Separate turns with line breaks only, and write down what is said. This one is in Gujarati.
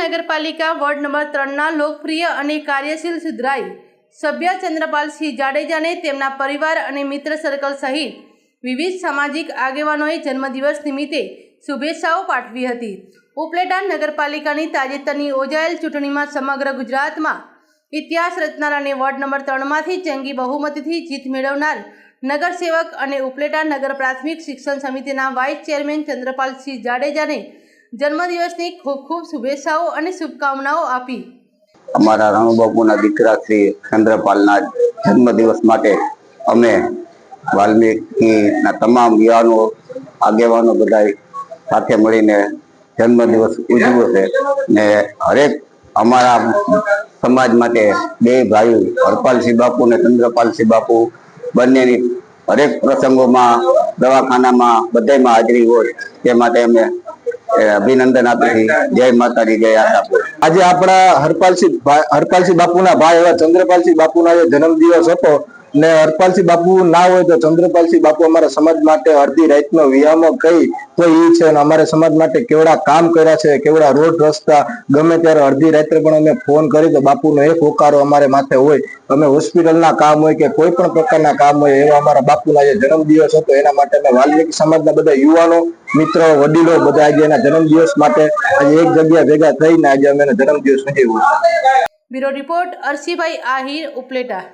નગરપાલિકા વોર્ડ નંબર 3ના લોકપ્રિય અને કાર્યશીલ સુધરાઈ સભ્ય ચંદ્રપાલસિંહ જાડેજાને તેમના પરિવાર અને મિત્ર સર્કલ સહિત વિવિધ સામાજિક આગેવાનોએ જન્મદિવસ નિમિત્તે શુભેચ્છાઓ પાઠવી હતી। ઉપલેટા નગરપાલિકાની તાજેતરની યોજાયેલ ચૂંટણીમાં સમગ્ર ગુજરાતમાં ઇતિહાસ રચનાર અને વોર્ડ નંબર 3માંથી જંગી બહુમતીથી જીત મેળવનાર નગરસેવક અને ઉપલેટા નગર પ્રાથમિક શિક્ષણ સમિતિના વાઇસ ચેરમેન ચંદ્રપાલસિંહ જાડેજાને જન્મદિવસની ખૂબ ખૂબ શુભેચ્છાઓ અને શુભકામનાઓ આપી।
અમારા રણુબાપુના દીકરા શ્રી ચંદ્રપાલના જન્મદિવસ માટે અમે વાલ્મીકીના તમામ યુવાનો આગેવાનો બધા સાથે મળીને જન્મદિવસ ઉજવ્યો છે ને હરેક અમારા સમાજ માટે બે ભાઈઓ હરપાલસિંહ બાપુ અને ચંદ્રપાલસિંહ બાપુ બંનેની હરેક પ્રસંગોમાં દવાખાનામાં બધામાં હાજરી હોય તે માટે અમે અભિનંદન આપી। જય માતાજી, જય આશાપુર।
આજે આપણા હરપાલસિંહ બાપુના ભાઈ એવા ચંદ્રપાલસિંહ બાપુના જન્મદિવસ હતો ને હરપાલસિંહ બાપુ ના હોય તો ચંદ્રપાલસિંહ બાપુ અમારા સમાજ માટે અડધી રાતનો વિયામો કહી તો એ છે અને અમારા સમાજ માટે કેવડા કામ કર્યા છે, કેવડા રોડ રસ્તા ગમે ત્યારે અડધી રાત્રે પણ અમે ફોન કરી તો બાપુનો એક હોકારો અમારે માથે હોય। અમે હોસ્પિટલના કામ હોય કે કોઈ પણ પ્રકારના કામ હોય એવા અમારા બાપુના જે જન્મદિવસ હતો એના માટે અમે વાલ્મીકી સમાજના બધા યુવાનો મિત્રો વડીલો બધા આજે એના જન્મદિવસ માટે આજે એક જગ્યા ભેગા થઈને આજે અમે એનો જન્મદિવસ ઉજવ્યો।
Bureau report Arshibhai Ahir, Upleta.